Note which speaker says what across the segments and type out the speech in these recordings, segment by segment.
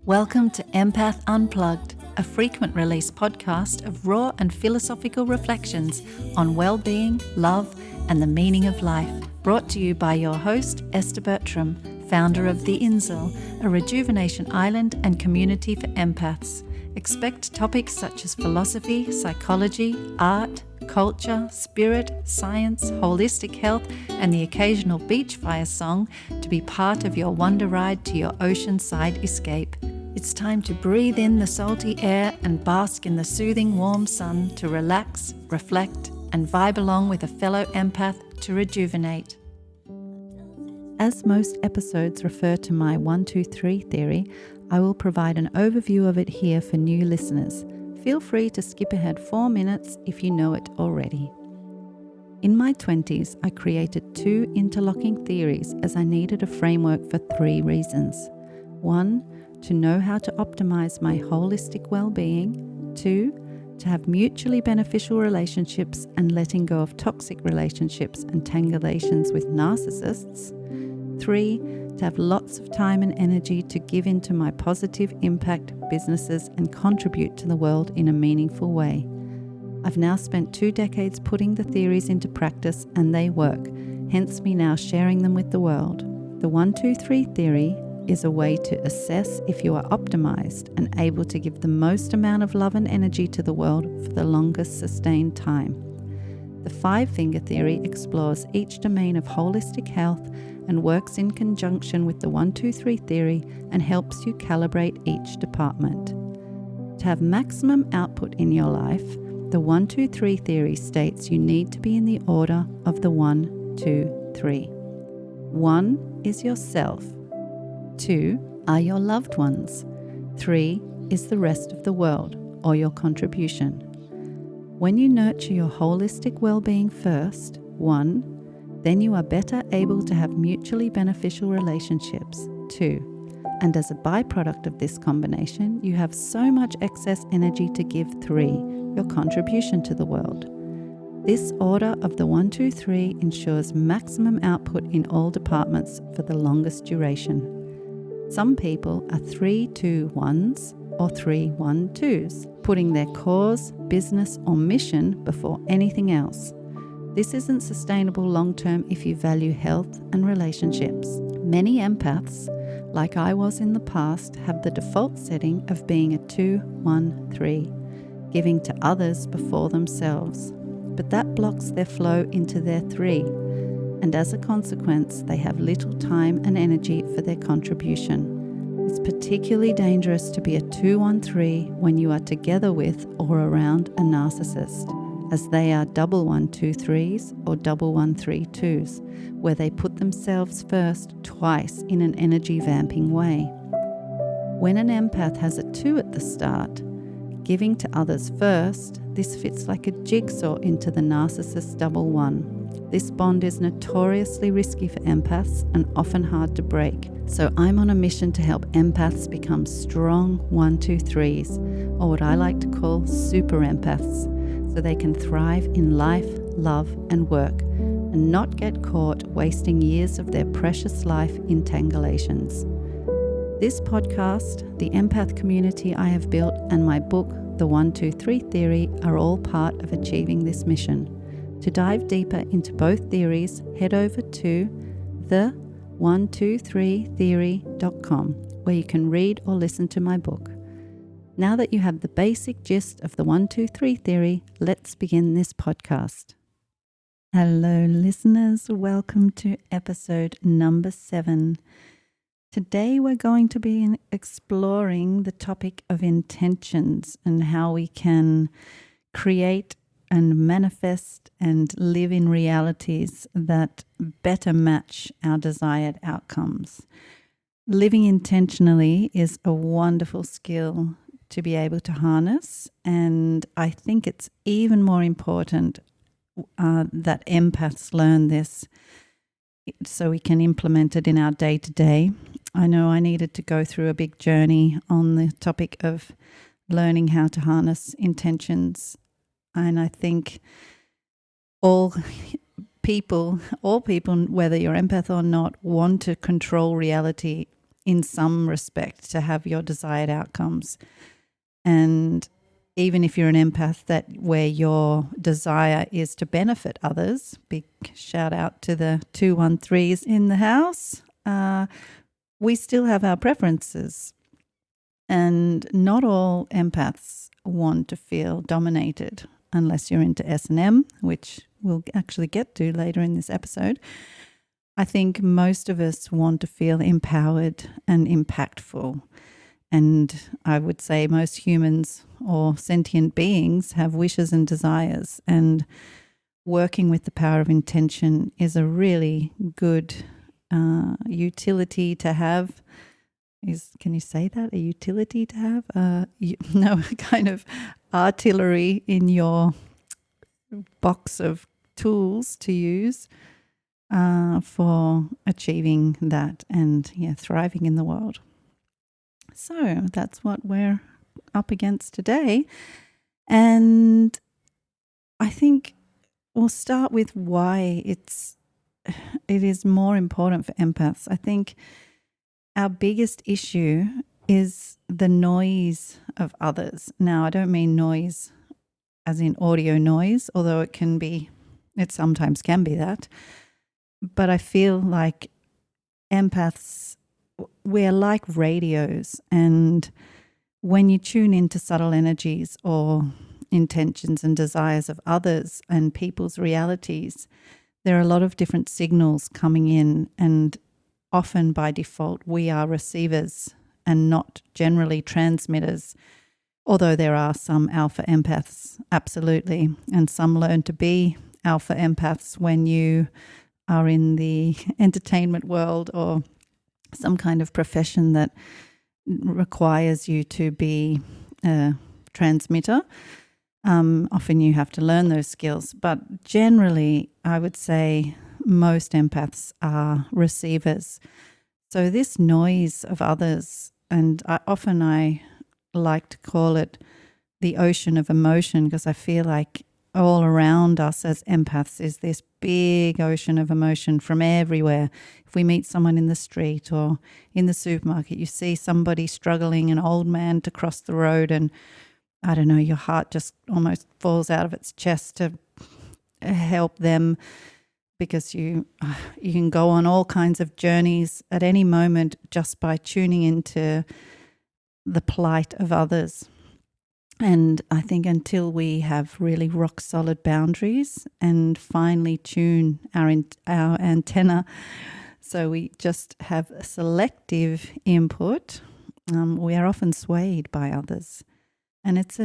Speaker 1: Welcome to Empath Unplugged, a frequent release podcast of raw and philosophical reflections on well-being, love, and the meaning of life. Brought to you by your host, Esther Bertram, founder of The Insel, a rejuvenation island and community for empaths. Expect topics such as philosophy, psychology, art, culture, spirit, science, holistic health, and the occasional beach fire song to be part of your wonder ride to your oceanside escape. It's time to breathe in the salty air and bask in the soothing warm sun to relax, reflect, and vibe along with a fellow empath to rejuvenate. As most episodes refer to my 1-2-3 theory, I will provide an overview of it here for new listeners. Feel free to skip ahead 4 minutes if you know it already. In my 20s, I created 2 interlocking theories as I needed a framework for 3 reasons. 1, to know how to optimize my holistic well-being. 2, to have mutually beneficial relationships and letting go of toxic relationships and tangulations with narcissists. 3, to have lots of time and energy to give into my positive impact businesses and contribute to the world in a meaningful way. I've now spent 2 decades putting the theories into practice and they work, hence me now sharing them with the world. The 1-2-3 theory is a way to assess if you are optimized and able to give the most amount of love and energy to the world for the longest sustained time. The 5-finger theory explores each domain of holistic health and works in conjunction with the 1-2-3 theory and helps you calibrate each department. To have maximum output in your life, the 1-2-3 theory states you need to be in the order of the 1-2-3. 1 is yourself. 2 are your loved ones. 3 is the rest of the world or your contribution. When you nurture your holistic well-being first, 1, then you are better able to have mutually beneficial relationships, 2. And as a byproduct of this combination, you have so much excess energy to give, 3, your contribution to the world. This order of the 1-2-3 ensures maximum output in all departments for the longest duration. Some people are 3-2-1s or 3-1-2s, putting their cause, business, or mission before anything else. This isn't sustainable long-term if you value health and relationships. Many empaths, like I was in the past, have the default setting of being a 2-1-3, giving to others before themselves. But that blocks their flow into their 3, and as a consequence, they have little time and energy for their contribution. It's particularly dangerous to be a 2-1-3 when you are together with or around a narcissist, as they are double 1-2-3s or double 1-3-2s, where they put themselves first twice in an energy vamping way. When an empath has a 2 at the start, giving to others first, this fits like a jigsaw into the narcissist double 1. This bond is notoriously risky for empaths and often hard to break. So I'm on a mission to help empaths become strong 1-2-3s, or what I like to call super empaths, so they can thrive in life, love, and work, and not get caught wasting years of their precious life in tangulations. This podcast, the empath community I have built, and my book, The 1-2-3 Theory, are all part of achieving this mission. To dive deeper into both theories, head over to the123theory.com, where you can read or listen to my book. Now that you have the basic gist of the 1-2-3 theory, let's begin this podcast. Hello, listeners. Welcome to episode number 7. Today we're going to be exploring the topic of intentions and how we can create and manifest and live in realities that better match our desired outcomes. Living intentionally is a wonderful skill to be able to harness, and I think it's even more important that empaths learn this so we can implement it in our day-to-day. I know I needed to go through a big journey on the topic of learning how to harness intentions. And I think all people, whether you're empath or not, want to control reality in some respect to have your desired outcomes. And even if you're an empath where your desire is to benefit others, big shout out to the 213s in the house, we still have our preferences. And not all empaths want to feel dominated unless you're into S&M, which we'll actually get to later in this episode. I think most of us want to feel empowered and impactful. And I would say most humans or sentient beings have wishes and desires. And working with the power of intention is a really good utility to have. Can you say that? A utility to have? Kind of artillery in your box of tools to use for achieving that and thriving in the world. So that's what we're up against today. And I think we'll start with why it is more important for empaths. I think our biggest issue is the noise of others. Now, I don't mean noise as in audio noise, although it sometimes can be that. But I feel like empaths, we're like radios, and when you tune into subtle energies or intentions and desires of others and people's realities, there are a lot of different signals coming in, and often by default we are receivers and not generally transmitters, although there are some alpha empaths, absolutely, and some learn to be alpha empaths when you are in the entertainment world or some kind of profession that requires you to be a transmitter. Often you have to learn those skills, but generally I would say most empaths are receivers. So this noise of others, and I like to call it the ocean of emotion, because I feel like all around us as empaths is this big ocean of emotion from everywhere. If we meet someone in the street or in the supermarket, you see somebody struggling, an old man to cross the road, and I don't know, your heart just almost falls out of its chest to help them, because you can go on all kinds of journeys at any moment just by tuning into the plight of others. And I think until we have really rock solid boundaries and finally tune our antenna, so we just have selective input, we are often swayed by others, and it's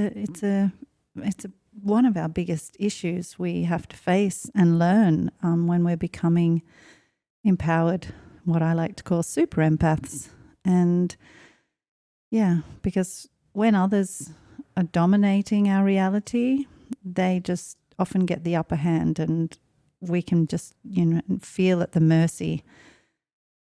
Speaker 1: one of our biggest issues we have to face and learn when we're becoming empowered, what I like to call super empaths. And because when others are dominating our reality, they just often get the upper hand, and we can just feel at the mercy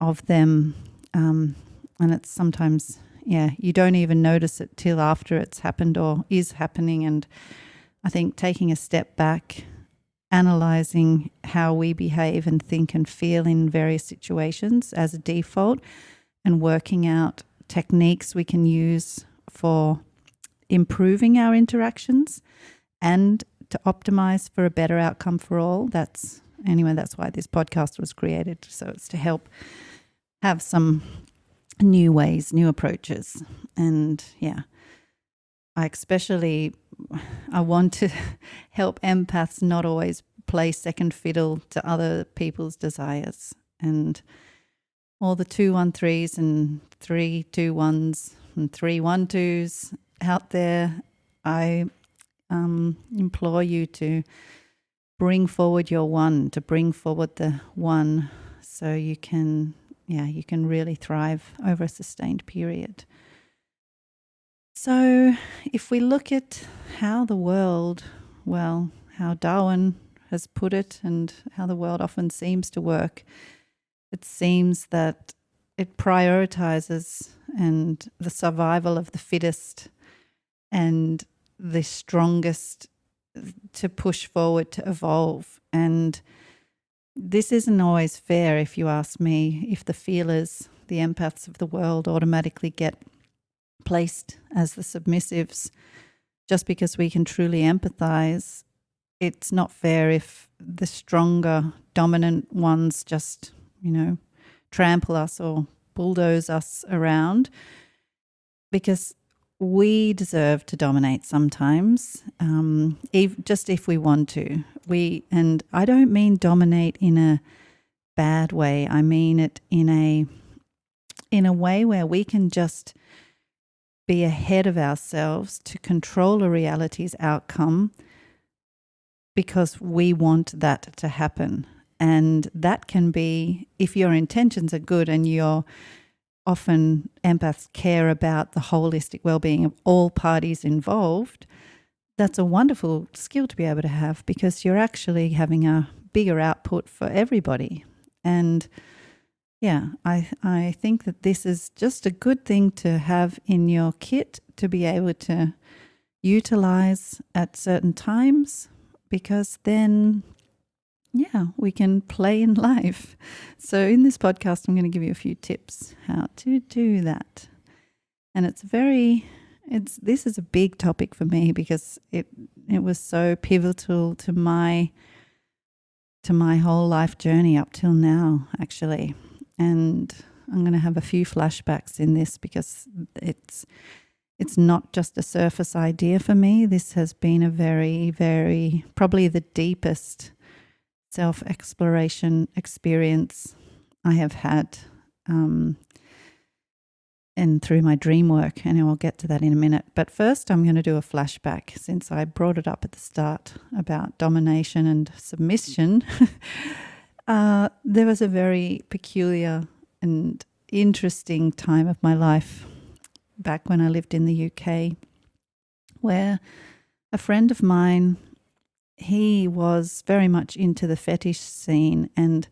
Speaker 1: of them, and it's sometimes you don't even notice it till after it's happened or is happening. And I think taking a step back, analysing how we behave and think and feel in various situations as a default, and working out techniques we can use for improving our interactions and to optimize for a better outcome for all. That's why this podcast was created. So it's to help have some new ways, new approaches. And I want to help empaths not always play second fiddle to other people's desires. And all the 213s and 321s and 312s out there, I implore you to bring forward your one, to bring forward the one, so you can really thrive over a sustained period. So if we look at how Darwin has put it, and how the world often seems to work, it seems that it prioritizes and the survival of the fittest and the strongest to push forward, to evolve. And this isn't always fair, if you ask me, if the feelers, the empaths of the world automatically get placed as the submissives just because we can truly empathize. It's not fair if the stronger, dominant ones just, trample us or bulldoze us around, because we deserve to dominate sometimes, if we want to. And I don't mean dominate in a bad way. I mean it in a way where we can just be ahead of ourselves to control a reality's outcome because we want that to happen. And that can be, if your intentions are good and often empaths care about the holistic well-being of all parties involved, that's a wonderful skill to be able to have, because you're actually having a bigger output for everybody. And yeah, I think that this is just a good thing to have in your kit to be able to utilize at certain times, because then, we can play in life. So in this podcast, I'm going to give you a few tips how to do that. And this is a big topic for me, because it was so pivotal to my whole life journey up till now, actually. And I'm going to have a few flashbacks in this, because it's not just a surface idea for me. This has been a very, very, probably the deepest self-exploration experience I have had, and through my dream work, and I'll get to that in a minute. But first, I'm going to do a flashback, since I brought it up at the start about domination and submission. There was a very peculiar and interesting time of my life back when I lived in the UK, where a friend of mine, he was very much into the fetish scene and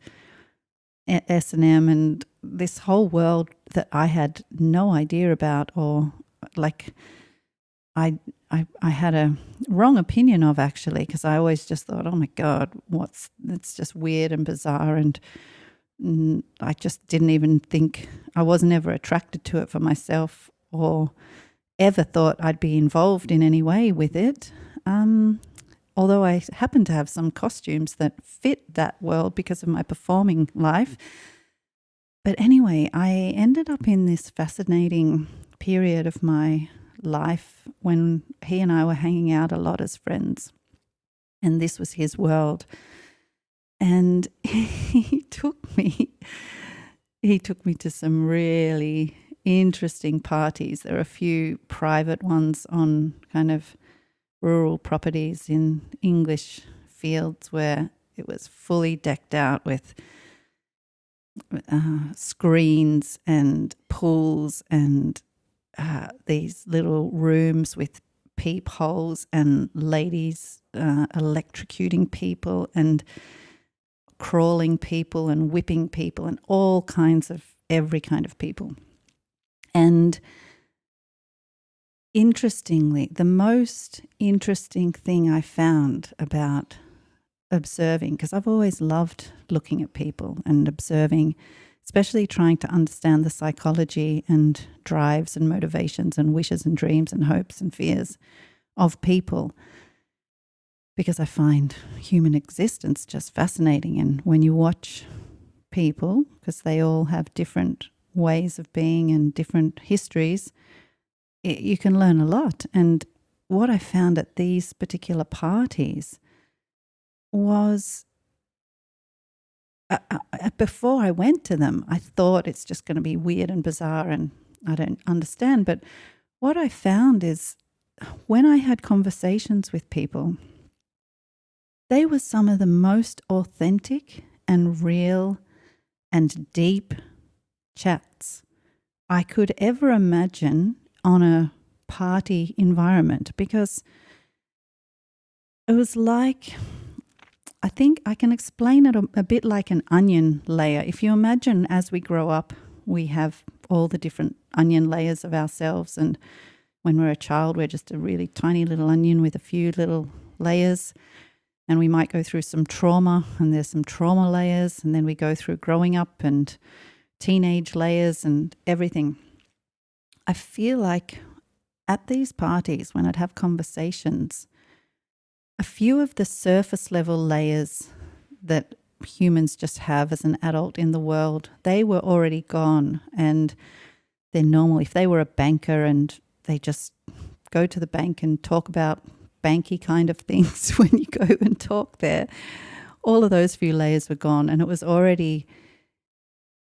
Speaker 1: S&M and this whole world that I had no idea about, or like I had a wrong opinion of, actually, because I always just thought, oh my God, it's just weird and bizarre, and I just didn't even think, I wasn't ever attracted to it for myself or ever thought I'd be involved in any way with it. Although I happen to have some costumes that fit that world because of my performing life. But anyway, I ended up in this fascinating period of my life when he and I were hanging out a lot as friends. And this was his world. And he took me to some really interesting parties. There are a few private ones on kind of rural properties in English fields where it was fully decked out with screens and pools and these little rooms with peepholes and ladies electrocuting people and crawling people and whipping people and all kinds of every kind of people. And interestingly, the most interesting thing I found about observing, because I've always loved looking at people and observing, especially trying to understand the psychology and drives and motivations and wishes and dreams and hopes and fears of people, because I find human existence just fascinating. And when you watch people, because they all have different ways of being and different histories, you can learn a lot. And what I found at these particular parties was, before I went to them, I thought it's just going to be weird and bizarre and I don't understand. But what I found is, when I had conversations with people, they were some of the most authentic and real and deep chats I could ever imagine on a party environment, because it was like, I think I can explain it a bit like an onion layer. If you imagine, as we grow up, we have all the different onion layers of ourselves, and when we're a child, we're just a really tiny little onion with a few little layers, and we might go through some trauma, and there's some trauma layers, and then we go through growing up and teenage layers and everything. I feel like at these parties, when I'd have conversations, a few of the surface level layers that humans just have as an adult in the world, they were already gone, and they're normal. If they were a banker and they just go to the bank and talk about banky kind of things when you go and talk there, all of those few layers were gone, and it was already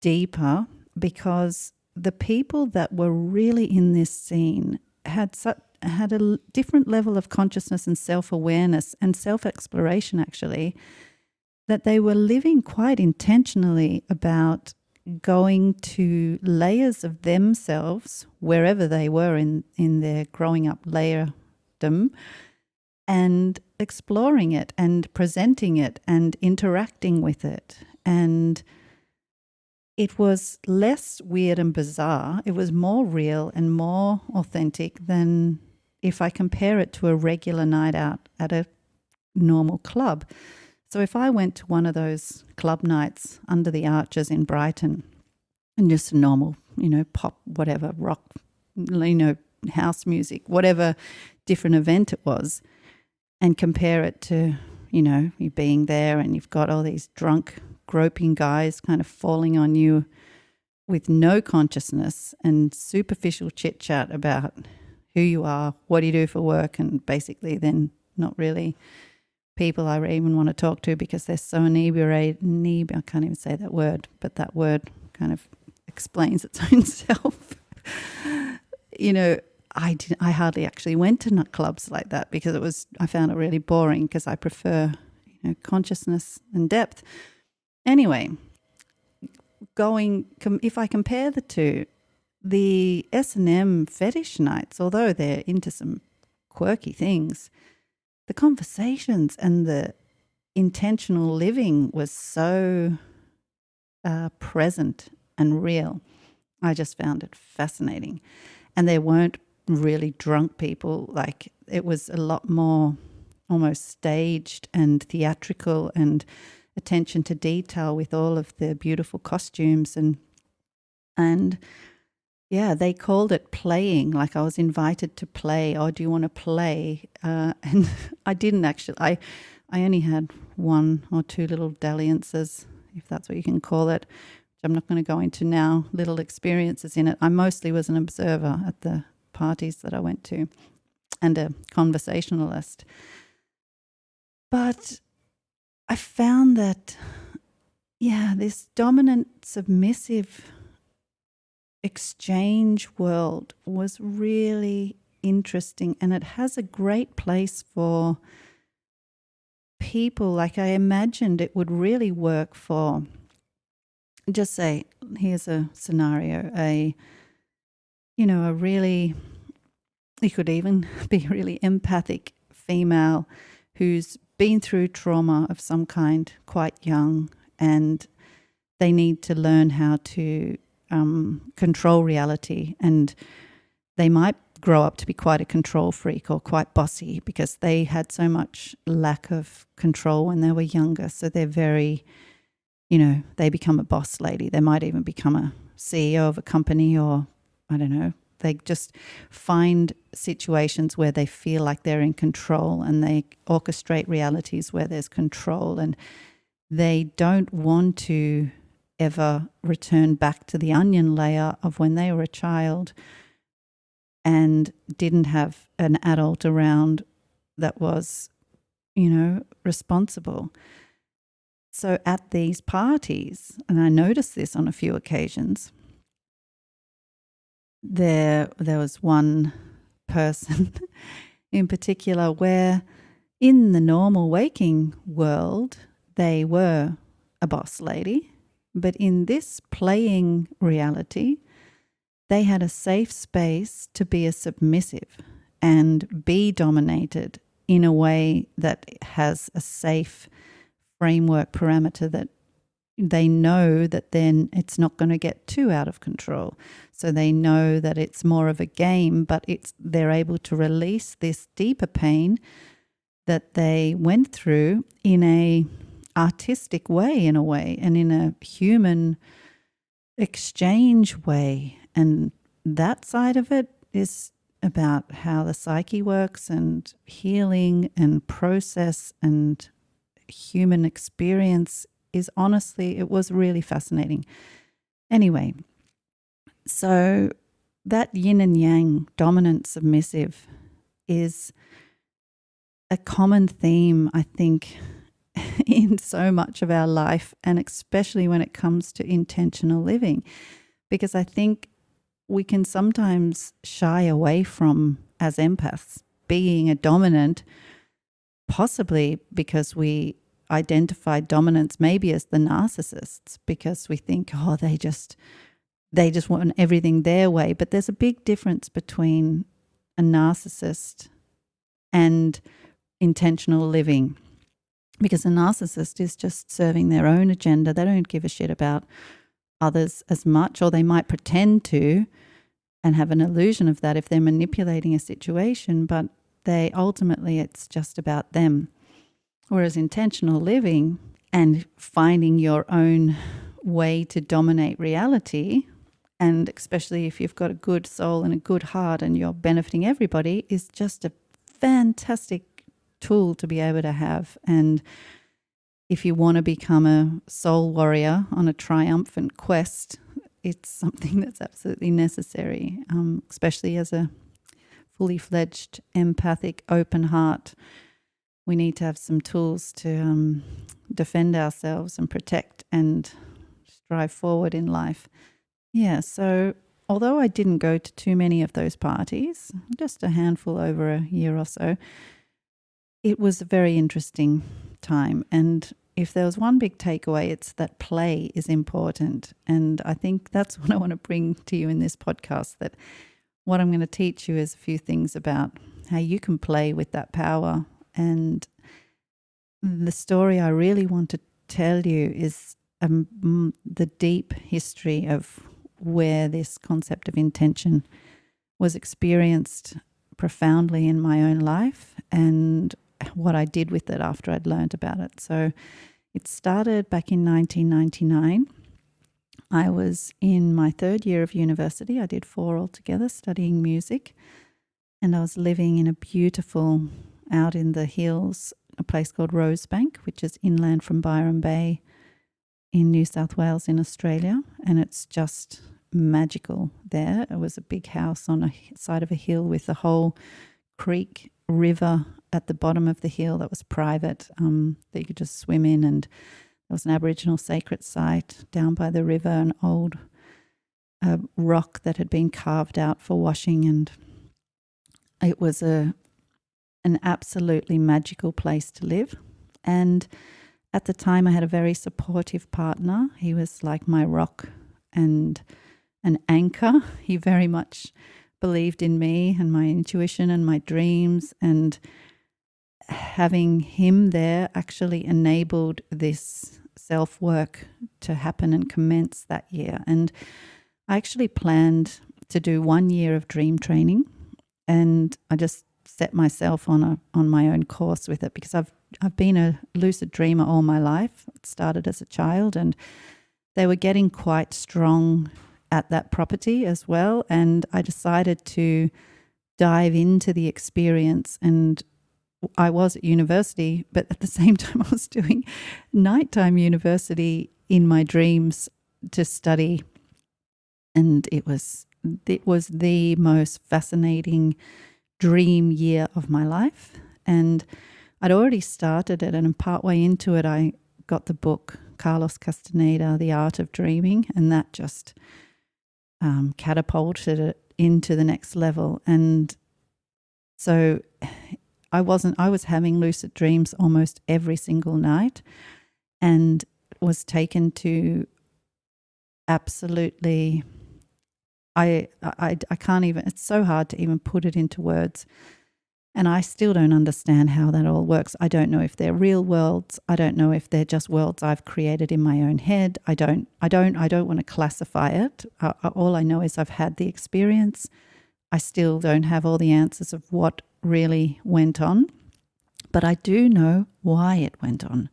Speaker 1: deeper because the people that were really in this scene had a different level of consciousness and self-awareness and self-exploration, actually, that they were living quite intentionally about going to layers of themselves wherever they were in their growing up layerdom, and exploring it and presenting it and interacting with it. And it was less weird and bizarre. It was more real and more authentic than if I compare it to a regular night out at a normal club. So if I went to one of those club nights under the arches in Brighton, and just a normal, pop, whatever, rock, house music, whatever different event it was, and compare it to, you being there and you've got all these drunk, groping guys kind of falling on you with no consciousness and superficial chit chat about who you are, what do you do for work, and basically then not really people I even want to talk to because they're so inebriated. I can't even say that word, but that word kind of explains its own self. I hardly actually went to nightclubs like that because I found it really boring because I prefer, consciousness and depth. Anyway, if I compare the two, the S&M fetish nights, although they're into some quirky things, the conversations and the intentional living was so present and real. I just found it fascinating. And there weren't really drunk people. Like, it was a lot more almost staged and theatrical and attention to detail with all of the beautiful costumes and yeah, they called it playing. Like, I was invited to play. Oh, do you want to play? And I didn't actually. I only had one or two little dalliances, if that's what you can call it, which I'm not going to go into now, little experiences in it. I mostly was an observer at the parties that I went to and a conversationalist. But I found that, this dominant, submissive exchange world was really interesting, and it has a great place for people. Like, I imagined it would really work for, just say, here's a scenario, it could even be a really empathic female who's been through trauma of some kind quite young, and they need to learn how to control reality, and they might grow up to be quite a control freak or quite bossy because they had so much lack of control when they were younger. So they're very, they become a boss lady. They might even become a CEO of a company, or I don't know. They just find situations where they feel like they're in control, and they orchestrate realities where there's control, and they don't want to ever return back to the onion layer of when they were a child and didn't have an adult around that was, responsible. So at these parties, and I noticed this on a few occasions, there was one person in particular where in the normal waking world, they were a boss lady. But in this playing reality, they had a safe space to be a submissive and be dominated in a way that has a safe framework parameter that they know that then it's not going to get too out of control. So they know that it's more of a game, but they're able to release this deeper pain that they went through in a artistic way, in a way, and in a human exchange way. And that side of it is about how the psyche works and healing and process and human experience is honestly, it was really fascinating. Anyway, so that yin and yang, dominant, submissive, is a common theme, I think, in so much of our life, and especially when it comes to intentional living, because I think we can sometimes shy away from, as empaths, being a dominant, possibly because we identify dominance maybe as the narcissists, because we think, oh, they just want everything their way. But there's a big difference between a narcissist and intentional living, because a narcissist is just serving their own agenda. They don't give a shit about others as much, or they might pretend to and have an illusion of that if they're manipulating a situation, but they ultimately, it's just about them. Whereas intentional living and finding your own way to dominate reality, and especially if you've got a good soul and a good heart and you're benefiting everybody, is just a fantastic tool to be able to have. And if you want to become a soul warrior on a triumphant quest, it's something that's absolutely necessary, especially as a fully fledged, empathic, open heart. We need to have some tools to defend ourselves and protect and strive forward in life. Yeah, so although I didn't go to too many of those parties, just a handful over a year or so, it was a very interesting time. And if there was one big takeaway, it's that play is important. And I think that's what I want to bring to you in this podcast, that what I'm going to teach you is a few things about how you can play with that power. And the story I really want to tell you is the deep history of where this concept of intention was experienced profoundly in my own life, and what I did with it after I'd learned about it. So it started back in 1999. I was in my third year of university. I did 4 altogether, studying music. And I was living in a beautiful, out in the hills, a place called Rosebank, which is inland from Byron Bay in New South Wales in Australia. And it's just magical there. It was a big house on a side of a hill with a whole creek river at the bottom of the hill that was private, that you could just swim in. And there was an Aboriginal sacred site down by the river, an old rock that had been carved out for washing, and it was an absolutely magical place to live. And at the time I had a very supportive partner. He was like my rock and an anchor. He very much believed in me and my intuition and my dreams, and having him there actually enabled this self-work to happen and commence that year. And I actually planned to do 1 year of dream training, and I just set myself on my own course with it, because I've been a lucid dreamer all my life. It started as a child, and they were getting quite strong at that property as well. And I decided to dive into the experience. And I was at university, but at the same time I was doing nighttime university in my dreams to study. And it was the most fascinating dream year of my life. And I'd already started it, and partway into it I got the book Carlos Castaneda, The Art of Dreaming, and that just catapulted it into the next level. And so I was having lucid dreams almost every single night, and was taken to absolutely, I can't even, it's so hard to even put it into words. And I still don't understand how that all works. I don't know if they're real worlds. I don't know if they're just worlds I've created in my own head. I don't want to classify it. All I know is I've had the experience. I still don't have all the answers of what really went on, but I do know why it went on.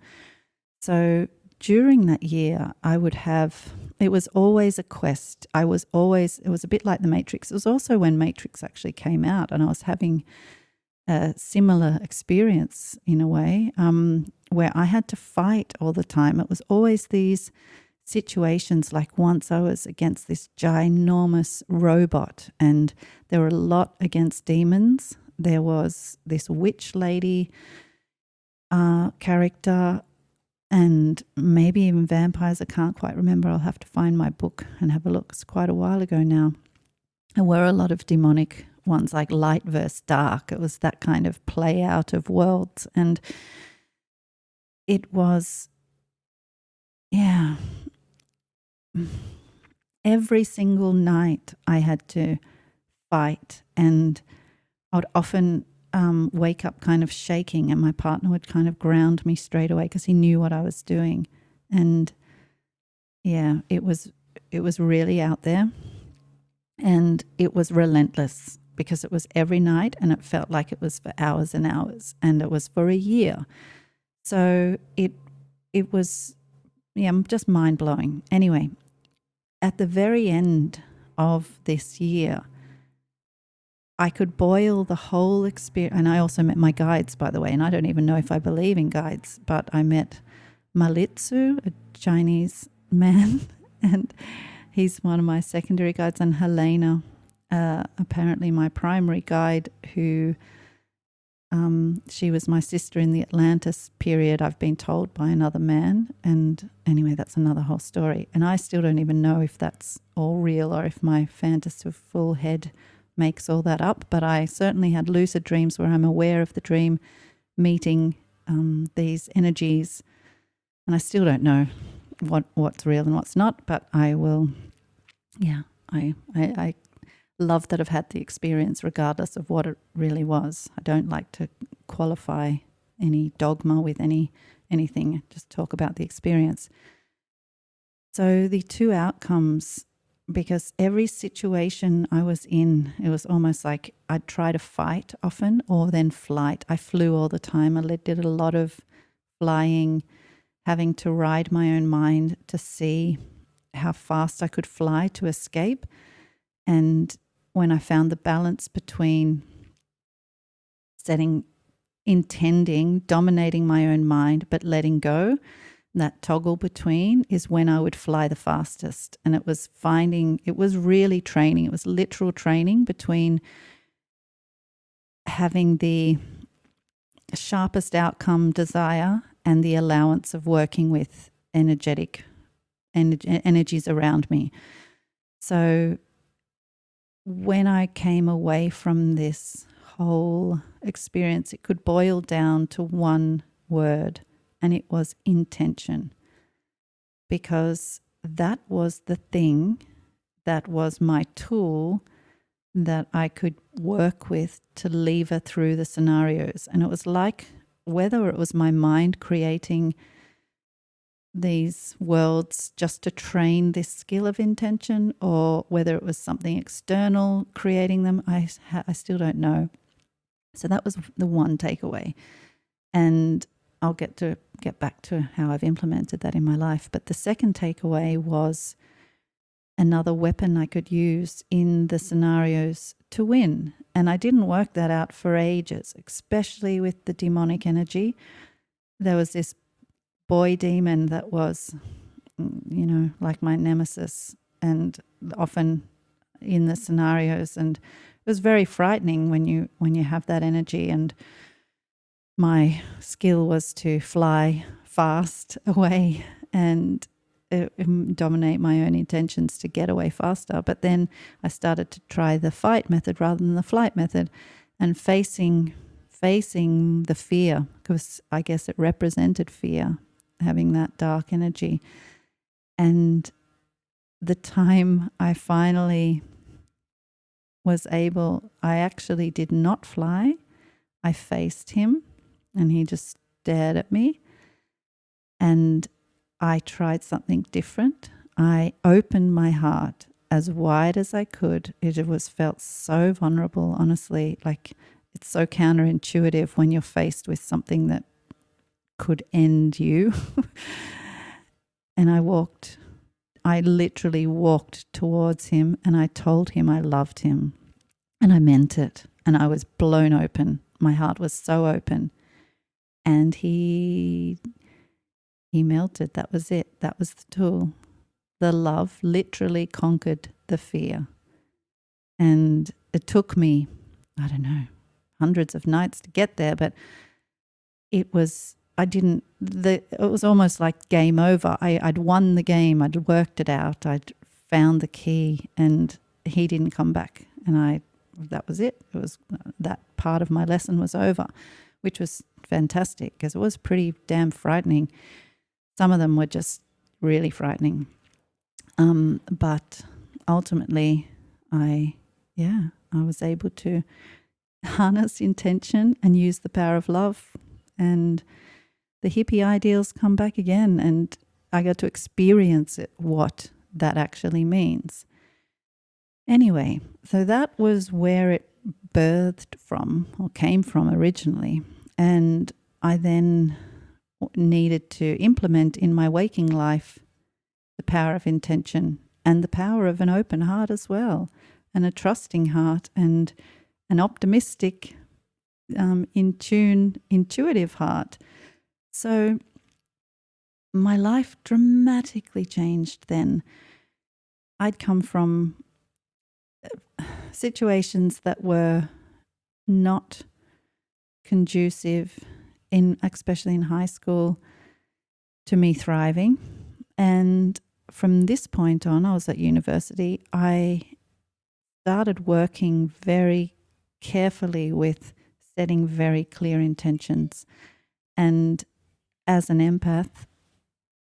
Speaker 1: So during that year, it was always a quest. It was a bit like the Matrix. It was also when Matrix actually came out, and I was having a similar experience in a way, where I had to fight all the time. It was always these situations, like once I was against this ginormous robot, and there were a lot against demons. There was this witch lady character, and maybe even vampires. I can't quite remember. I'll have to find my book and have a look. It's quite a while ago now. There were a lot of demonic ones, like light versus dark. It was that kind of play out of worlds. And it was, yeah, every single night I had to fight, and I would often wake up kind of shaking, and my partner would kind of ground me straight away because he knew what I was doing. And yeah, it was really out there, and it was relentless because it was every night, and it felt like it was for hours and hours, and it was for a year. So it was, just mind-blowing. Anyway, at the very end of this year, I could boil the whole experience. And I also met my guides, by the way, and I don't even know if I believe in guides, but I met Malitsu, a Chinese man, and he's one of my secondary guides, and Helena, apparently my primary guide, who she was my sister in the Atlantis period, I've been told, by another man. And anyway, that's another whole story. And I still don't even know if that's all real or if my fantasyful head makes all that up. But I certainly had lucid dreams where I'm aware of the dream, meeting these energies. And I still don't know what's real and what's not, but I will, I love that I've had the experience regardless of what it really was. I don't like to qualify any dogma with anything, just talk about the experience. So the two outcomes, because every situation I was in, it was almost like I'd try to fight often or then flight. I flew all the time. I did a lot of flying, having to ride my own mind to see how fast I could fly to escape. And when I found the balance between dominating my own mind, but letting go, that toggle between is when I would fly the fastest. And it was really training. It was literal training between having the sharpest outcome desire and the allowance of working with energies around me. So when I came away from this whole experience, it could boil down to one word, and it was intention. Because that was the thing, that was my tool that I could work with to lever through the scenarios. And it was like, whether it was my mind creating these worlds just to train this skill of intention, or whether it was something external creating them, I still don't know. So that was the one takeaway. And I'll get back to how I've implemented that in my life. But the second takeaway was another weapon I could use in the scenarios to win. And I didn't work that out for ages, especially with the demonic energy. There was this boy demon that was, like my nemesis, and often in the scenarios. And it was very frightening when you have that energy. And my skill was to fly fast away and dominate my own intentions to get away faster. But then I started to try the fight method rather than the flight method, and facing the fear, because I guess it represented fear, having that dark energy. And the time I finally was able, I actually did not fly. I faced him, and he just stared at me. And I tried something different. I opened my heart as wide as I could. It felt so vulnerable, honestly. Like, it's so counterintuitive when you're faced with something that could end you. And I literally walked towards him and I told him I loved him. And I meant it. And I was blown open. My heart was so open. And he melted. That was it. That was the tool. The love literally conquered the fear. And it took me, I don't know, hundreds of nights to get there, but it was almost like game over. I'd won the game. I'd worked it out. I'd found the key, and he didn't come back. And that was it. It was that part of my lesson was over, which was fantastic because it was pretty damn frightening. Some of them were just really frightening. But ultimately, I was able to harness intention and use the power of love, and the hippie ideals come back again, and I got to experience it, what that actually means. Anyway, so that was where it birthed from or came from originally, and I then needed to implement in my waking life the power of intention and the power of an open heart as well, and a trusting heart, and an optimistic, in tune, intuitive heart. So my life dramatically changed then. I'd come from situations that were not conducive, especially in high school, to me thriving. And from this point on, I was at university, I started working very carefully with setting very clear intentions. And as an empath,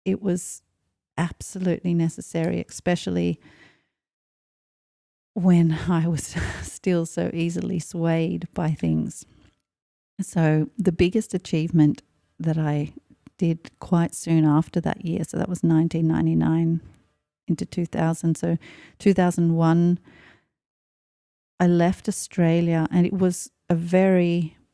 Speaker 1: it was absolutely necessary, especially when I was still so easily swayed by things. So the biggest achievement that I did quite soon after that year, so that was 1999 into 2000. So 2001, I left Australia, and it was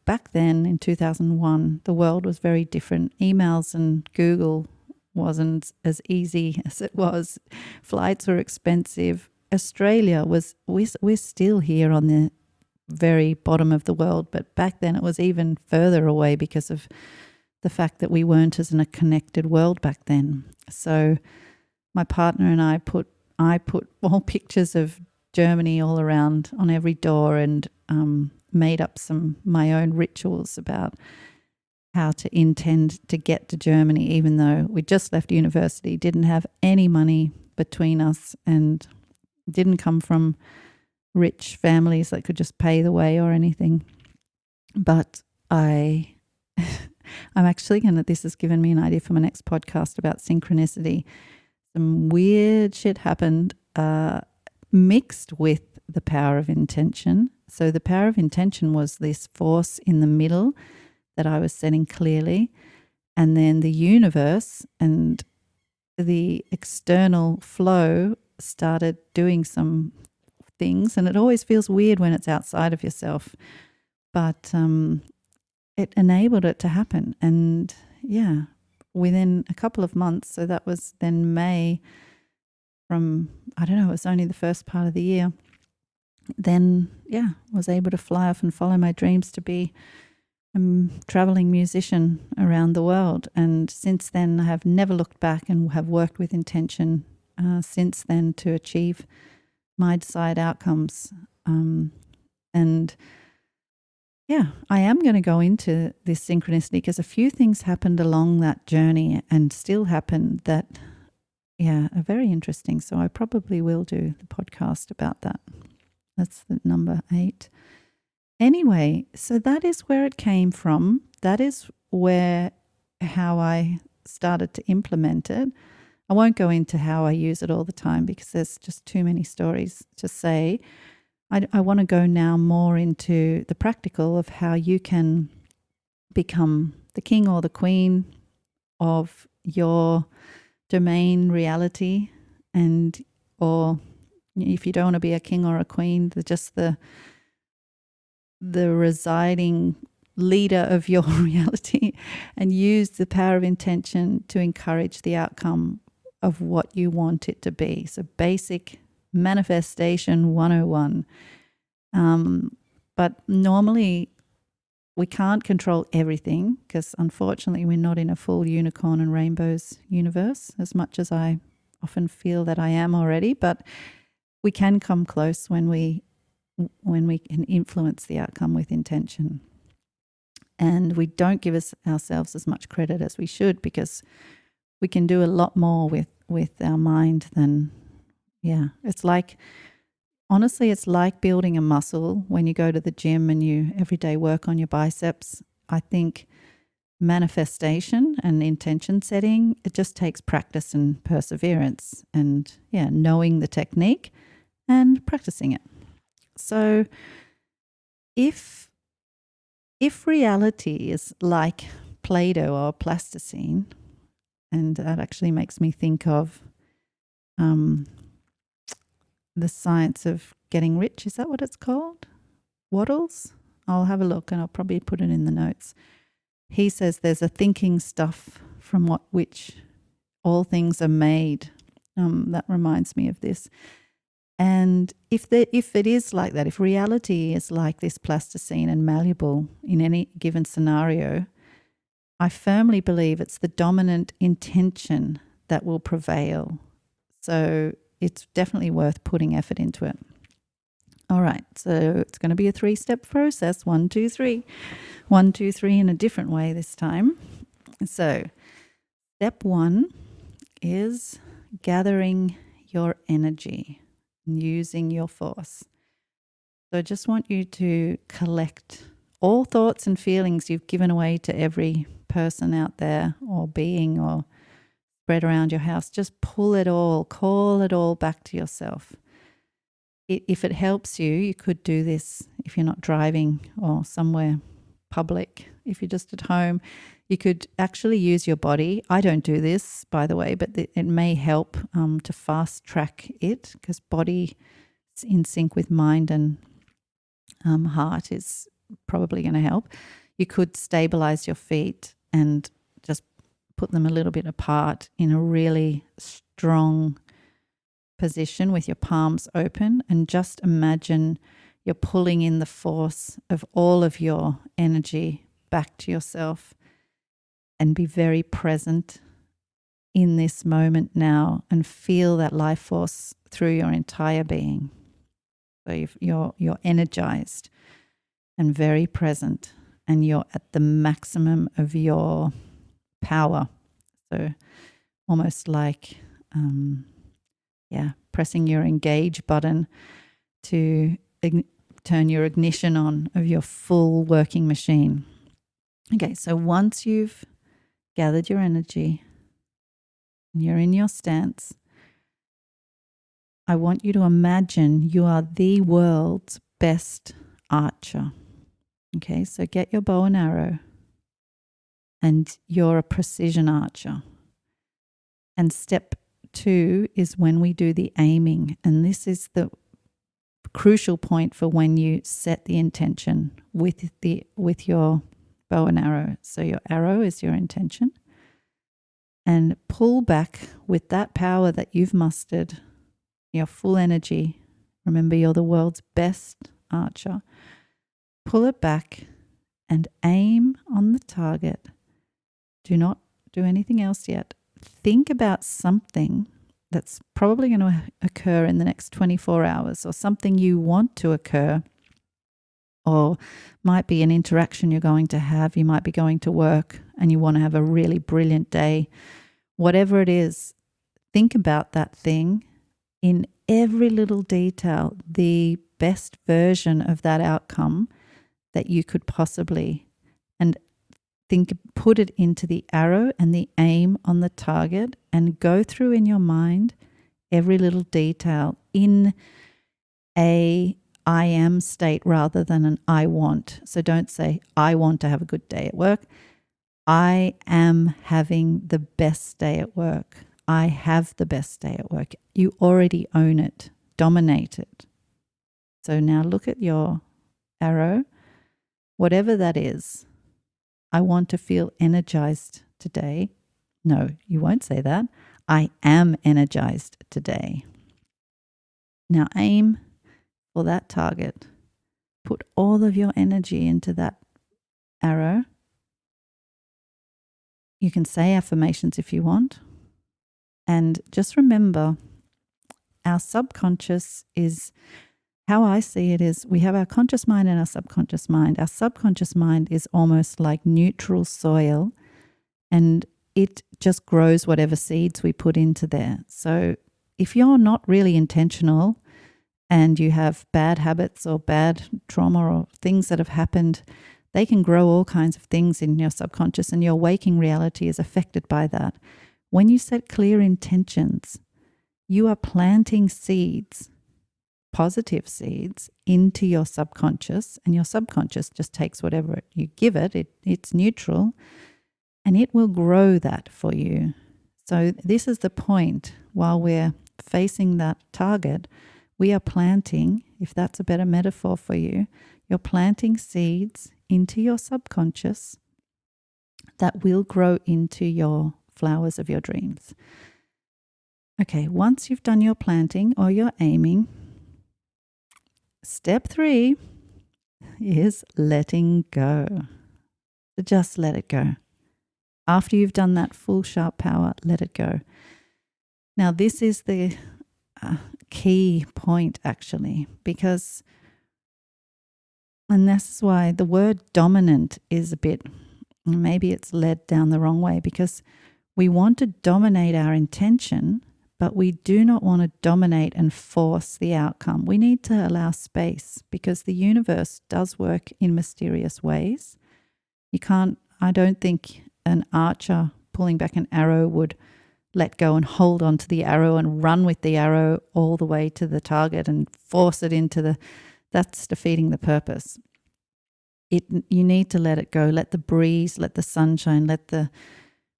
Speaker 1: back then in 2001, the world was very different. Emails and Google wasn't as easy as it was. Flights were expensive. Australia we're still here on the very bottom of the world, but back then it was even further away because of the fact that we weren't as in a connected world back then. So my partner and I put all pictures of Germany all around on every door, and made up my own rituals about how to intend to get to Germany, even though we just left university, didn't have any money between us, and didn't come from rich families that could just pay the way or anything. But I'm actually this has given me an idea for my next podcast about synchronicity. Some weird shit happened, mixed with the power of intention. So the power of intention was this force in the middle that I was setting clearly, and then the universe and the external flow started doing some things, and it always feels weird when it's outside of yourself, but it enabled it to happen. And within a couple of months, so that was then May, from, I don't know, it was only the first part of the year, then was able to fly off and follow my dreams to be a traveling musician around the world. And since then I have never looked back, and have worked with intention since then to achieve my desired outcomes. And I am going to go into this synchronicity because a few things happened along that journey and still happen that are very interesting. So I probably will do the podcast about that. That's the number 8. Anyway, so that is where it came from. That is how I started to implement it. I won't go into how I use it all the time because there's just too many stories to say. I want to go now more into the practical of how you can become the king or the queen of your domain reality, or if you don't want to be a king or a queen, just the residing leader of your reality, and use the power of intention to encourage the outcome of what you want it to be. So basic manifestation 101. But normally we can't control everything because unfortunately we're not in a full unicorn and rainbows universe as much as I often feel that I am already. But we can come close when we can influence the outcome with intention. And we don't give ourselves as much credit as we should because we can do a lot more with our mind than, it's like, honestly, it's like building a muscle when you go to the gym and you every day work on your biceps. I think manifestation and intention setting, it just takes practice and perseverance and, knowing the technique and practicing it. So if reality is like Play-Doh or plasticine, and that actually makes me think of the science of getting rich. Is that what it's called? Waddles? I'll have a look and I'll probably put it in the notes. He says there's a thinking stuff from which all things are made. That reminds me of this. And if it is like that, if reality is like this plasticine and malleable in any given scenario, I firmly believe it's the dominant intention that will prevail. So it's definitely worth putting effort into it. All right, so it's going to be a 3-step process. 1, 2, 3. 1, 2, 3 in a different way this time. So step 1 is gathering your energy and using your force. So I just want you to collect all thoughts and feelings you've given away to every person out there or being or spread around your house. Just pull it all, call it all back to yourself. If it helps you, you could do this if you're not driving or somewhere public. If you're just at home, you could actually use your body. I don't do this, by the way, but it may help to fast track it because body in sync with mind and heart is probably going to help. You could stabilize your feet and just put them a little bit apart in a really strong position with your palms open, and just imagine you're pulling in the force of all of your energy back to yourself, and be very present in this moment now and feel that life force through your entire being. So you're energized and very present, and you're at the maximum of your power. So almost like pressing your engage button to turn your ignition on of your full working machine. Okay, so once you've gathered your energy and you're in your stance, I want you to imagine you are the world's best archer. Okay, so get your bow and arrow, and you're a precision archer. And step 2 is when we do the aiming, and this is the crucial point for when you set the intention with your bow and arrow. So your arrow is your intention, and pull back with that power that you've mustered, your full energy. Remember, you're the world's best archer. Pull it back and aim on the target. Do not do anything else yet. Think about something that's probably going to occur in the next 24 hours, or something you want to occur, or might be an interaction you're going to have. You might be going to work and you want to have a really brilliant day. Whatever it is, think about that thing in every little detail, the best version of that outcome that you could possibly, and put it into the arrow and the aim on the target, and go through in your mind every little detail in a I am state rather than an I want. So don't say I want to have a good day at work. I am having the best day at work. I have the best day at work. You already own it. Dominate it. So now look at your arrow, whatever that is. I want to feel energized today. No, you won't say that. I am energized today. Now aim for that target. Put all of your energy into that arrow. You can say affirmations if you want. And just remember, our subconscious is, how I see it is, we have our conscious mind and our subconscious mind. Our subconscious mind is almost like neutral soil, and it just grows whatever seeds we put into there. So if you're not really intentional and you have bad habits or bad trauma or things that have happened, they can grow all kinds of things in your subconscious, and your waking reality is affected by that. When you set clear intentions, you are planting seeds, positive seeds, into your subconscious, and your subconscious just takes whatever you give it. It's neutral, and it will grow that for you. So this is the point. While we're facing that target, we are planting, if that's a better metaphor for you, you're planting seeds into your subconscious that will grow into your flowers of your dreams. Okay, once you've done your planting or your aiming, step 3 is letting go. So just let it go. After you've done that full sharp power, let it go. Now, this is the key point, actually, because, and this is why the word dominant is a bit, maybe it's led down the wrong way, because we want to dominate our intention, but we do not want to dominate and force the outcome. We need to allow space, because the universe does work in mysterious ways. You can't, I don't think an archer pulling back an arrow would let go and hold on to the arrow and run with the arrow all the way to the target and force it into that's defeating the purpose. You need to let it go, let the breeze, let the sunshine, let the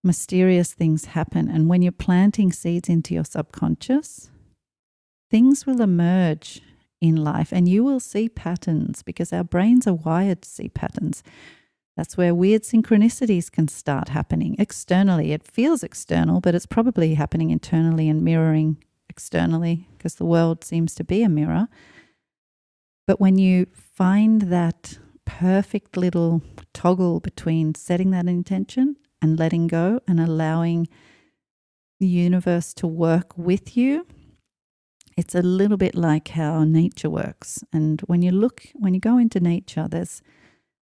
Speaker 1: mysterious things happen. And when you're planting seeds into your subconscious, things will emerge in life and you will see patterns, because our brains are wired to see patterns. That's where weird synchronicities can start happening externally. It feels external, but it's probably happening internally and mirroring externally, because the world seems to be a mirror. But when you find that perfect little toggle between setting that intention and letting go and allowing the universe to work with you, it's a little bit like how nature works. And when you go into nature, there's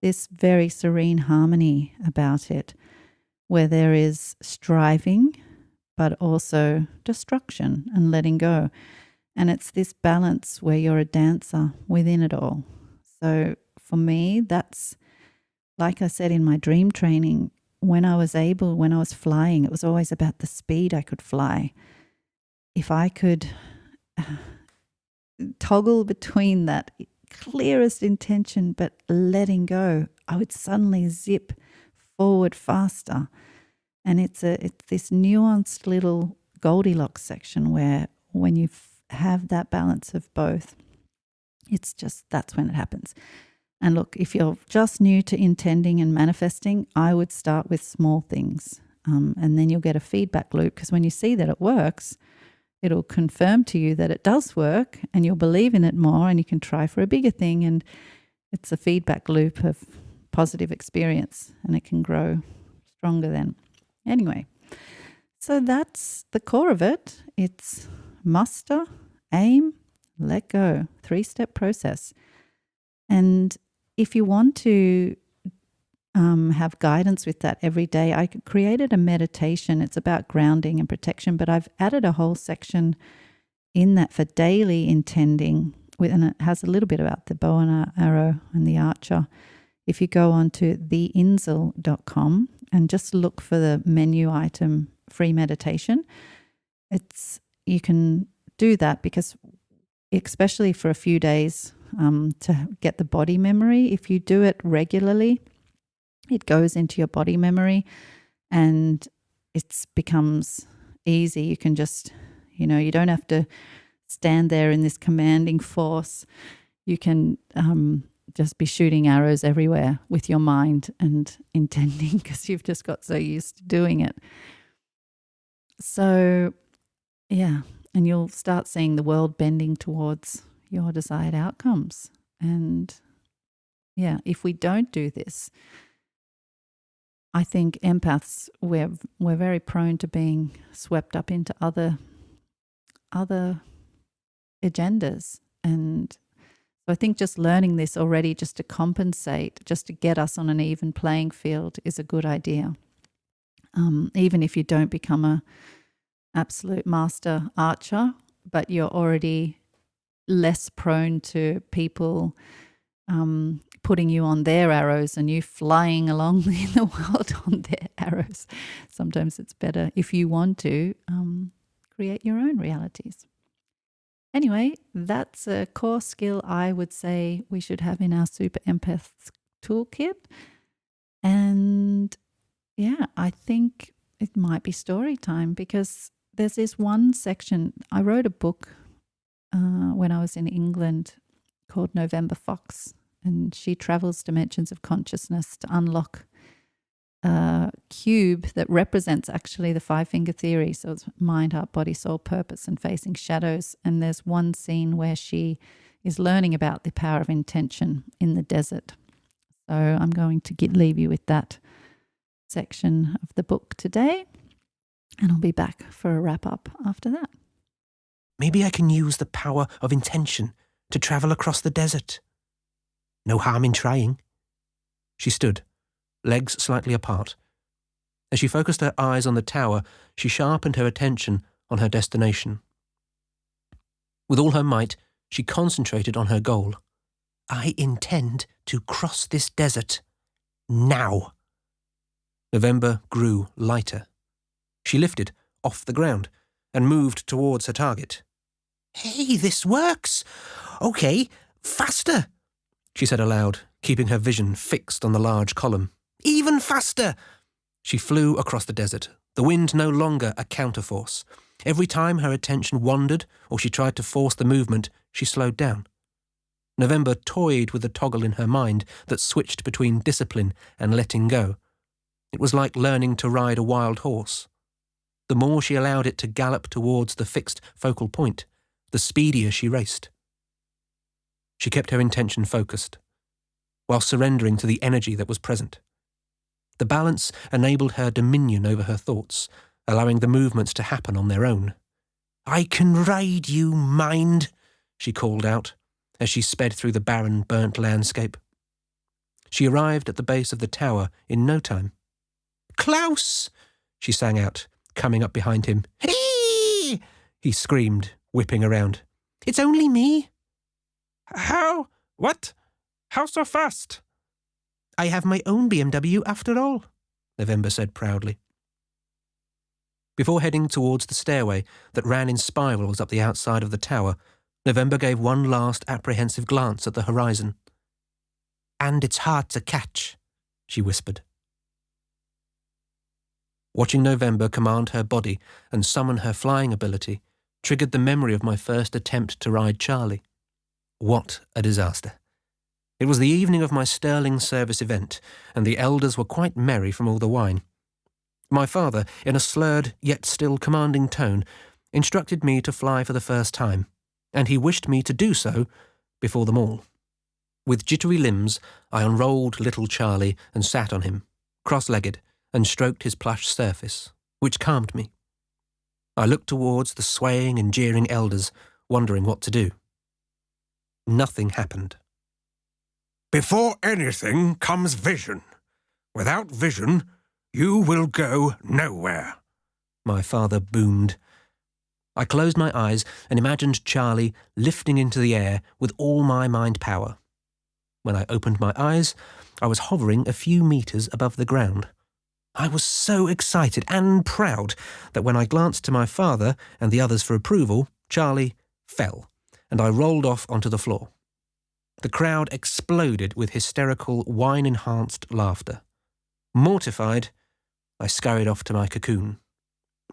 Speaker 1: this very serene harmony about it, where there is striving, but also destruction and letting go. And it's this balance where you're a dancer within it all. So for me, that's, like I said in my dream training, when I was flying, it was always about the speed I could fly. If I could toggle between that clearest intention but letting go, I would suddenly zip forward faster. And it's this nuanced little Goldilocks section where when you have that balance of both, it's just, that's when it happens. And look, if you're just new to intending and manifesting, I would start with small things, and then you'll get a feedback loop, because when you see that it works, it'll confirm to you that it does work, and you'll believe in it more, and you can try for a bigger thing. And it's a feedback loop of positive experience, and it can grow stronger then. Anyway, so that's the core of it. It's muster, aim, let go, 3-step process. And if you want to have guidance with that every day, I created a meditation. It's about grounding and protection, but I've added a whole section in that for daily intending, and it has a little bit about the bow and arrow and the archer. If you go on to theinsel.com and just look for the menu item free meditation, you can do that, because especially for a few days, to get the body memory, if you do it regularly, it goes into your body memory and it becomes easy. You can just, you don't have to stand there in this commanding force. You can just be shooting arrows everywhere with your mind and intending, because you've just got so used to doing it. So, yeah, and you'll start seeing the world bending towards your desired outcomes. And yeah, if we don't do this, I think empaths, we're very prone to being swept up into other agendas. And so I think just learning this already, just to compensate, just to get us on an even playing field, is a good idea. Even if you don't become a absolute master archer, but you're already less prone to people putting you on their arrows and you flying along in the world on their arrows. Sometimes it's better, if you want to, create your own realities. Anyway, that's a core skill I would say we should have in our Super Empaths toolkit. And yeah, I think it might be story time, because there's this one section. I wrote a book when I was in England called November Fox, and she travels dimensions of consciousness to unlock a cube that represents actually the 5-finger theory. So it's mind, heart, body, soul, purpose, and facing shadows. And there's one scene where she is learning about the power of intention in the desert. So I'm going to leave you with that section of the book today, and I'll be back for a wrap up after that.
Speaker 2: Maybe I can use the power of intention to travel across the desert. No harm in trying. She stood, legs slightly apart. As she focused her eyes on the tower, she sharpened her attention on her destination. With all her might, she concentrated on her goal. I intend to cross this desert. Now. November grew lighter. She lifted off the ground and moved towards her target. Hey, this works! Okay, faster! She said aloud, keeping her vision fixed on the large column. Even faster! She flew across the desert, the wind no longer a counterforce. Every time her attention wandered or she tried to force the movement, she slowed down. November toyed with the toggle in her mind that switched between discipline and letting go. It was like learning to ride a wild horse. The more she allowed it to gallop towards the fixed focal point, the speedier she raced. She kept her intention focused, while surrendering to the energy that was present. The balance enabled her dominion over her thoughts, allowing the movements to happen on their own. I can ride you, mind, she called out, as she sped through the barren, burnt landscape. She arrived at the base of the tower in no time. Klaus, she sang out, coming up behind him. Hey! He screamed, whipping around. It's only me. How? What? How so fast? I have my own BMW after all, November said proudly. Before heading towards the stairway that ran in spirals up the outside of the tower, November gave one last apprehensive glance at the horizon. And it's hard to catch, she whispered. Watching November command her body and summon her flying ability triggered the memory of my first attempt to ride Charlie. What a disaster. It was the evening of my Sterling service event, and the elders were quite merry from all the wine. My father, in a slurred yet still commanding tone, instructed me to fly for the first time, and he wished me to do so before them all. With jittery limbs, I unrolled little Charlie and sat on him, cross-legged, and stroked his plush surface, which calmed me. I looked towards the swaying and jeering elders, wondering what to do. Nothing happened. Before anything comes vision. Without vision, you will go nowhere, my father boomed. I closed my eyes and imagined Charlie lifting into the air with all my mind power. When I opened my eyes, I was hovering a few meters above the ground. I was so excited and proud that when I glanced to my father and the others for approval, Charlie fell, and I rolled off onto the floor. The crowd exploded with hysterical, wine-enhanced laughter. Mortified, I scurried off to my cocoon.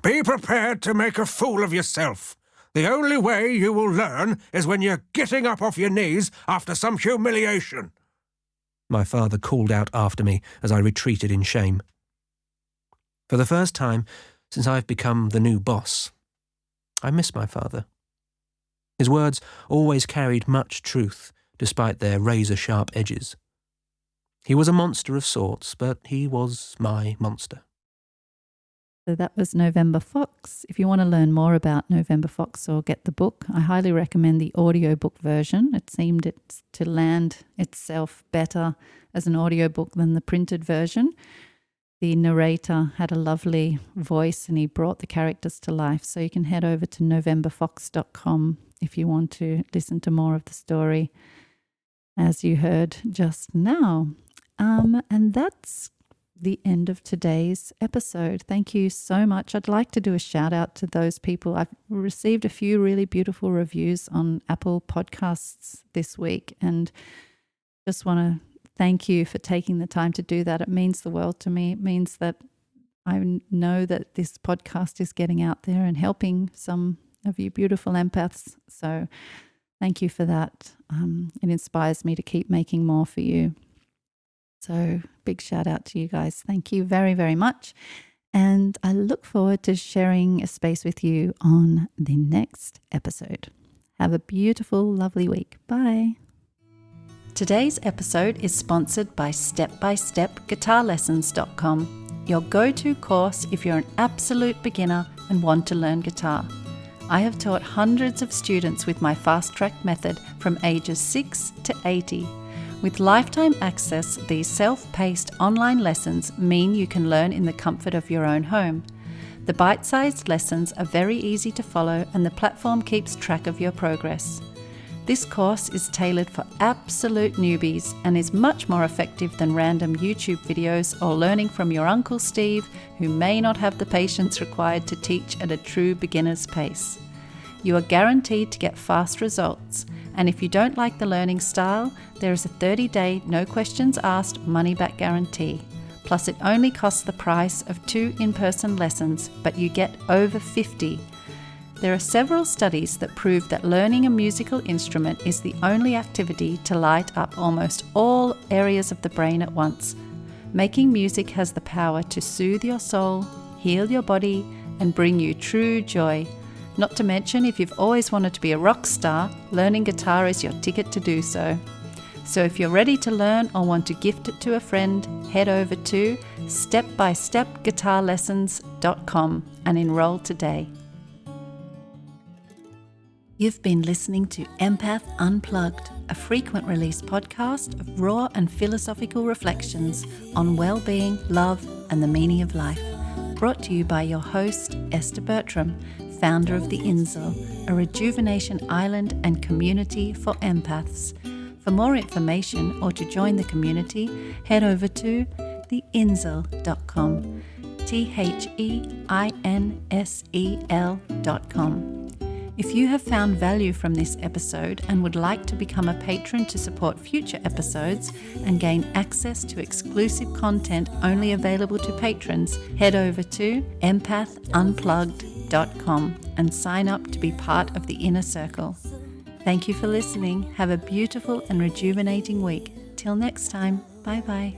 Speaker 2: Be prepared to make a fool of yourself. The only way you will learn is when you're getting up off your knees after some humiliation, my father called out after me as I retreated in shame. For the first time, since I've become the new boss, I miss my father. His words always carried much truth, despite their razor-sharp edges. He was a monster of sorts, but he was my monster.
Speaker 1: So that was November Fox. If you want to learn more about November Fox or get the book, I highly recommend the audiobook version. It seemed to land itself better as an audiobook than the printed version. The narrator had a lovely voice and he brought the characters to life. So you can head over to novemberfox.com if you want to listen to more of the story, as you heard just now. And that's the end of today's episode. Thank you so much. I'd like to do a shout out to those people. I've received a few really beautiful reviews on Apple Podcasts this week, and just want to thank you for taking the time to do that. It means the world to me. It means that I know that this podcast is getting out there and helping some of you beautiful empaths. So thank you for that. It inspires me to keep making more for you. So big shout out to you guys. Thank you very, very much. And I look forward to sharing a space with you on the next episode. Have a beautiful, lovely week. Bye. Today's episode is sponsored by StepByStepGuitarLessons.com, your go-to course if you're an absolute beginner and want to learn guitar. I have taught hundreds of students with my fast track method from ages 6 to 80. With lifetime access, these self-paced online lessons mean you can learn in the comfort of your own home. The bite-sized lessons are very easy to follow and the platform keeps track of your progress. This course is tailored for absolute newbies and is much more effective than random YouTube videos or learning from your Uncle Steve, who may not have the patience required to teach at a true beginner's pace. You are guaranteed to get fast results, and if you don't like the learning style, there is a 30-day, no questions asked, money-back guarantee. Plus, it only costs the price of 2 in-person lessons, but you get over 50. There are several studies that prove that learning a musical instrument is the only activity to light up almost all areas of the brain at once. Making music has the power to soothe your soul, heal your body, and bring you true joy. Not to mention, if you've always wanted to be a rock star, learning guitar is your ticket to do so. So if you're ready to learn or want to gift it to a friend, head over to StepByStepGuitarLessons.com and enroll today. You've been listening to Empath Unplugged, a frequent release podcast of raw and philosophical reflections on well-being, love, and the meaning of life. Brought to you by your host, Esther Bertram, founder of The Insel, a rejuvenation island and community for empaths. For more information or to join the community, head over to theinsel.com, theinsel.com. If you have found value from this episode and would like to become a patron to support future episodes and gain access to exclusive content only available to patrons, head over to empathunplugged.com and sign up to be part of the inner circle. Thank you for listening. Have a beautiful and rejuvenating week. Till next time, bye-bye.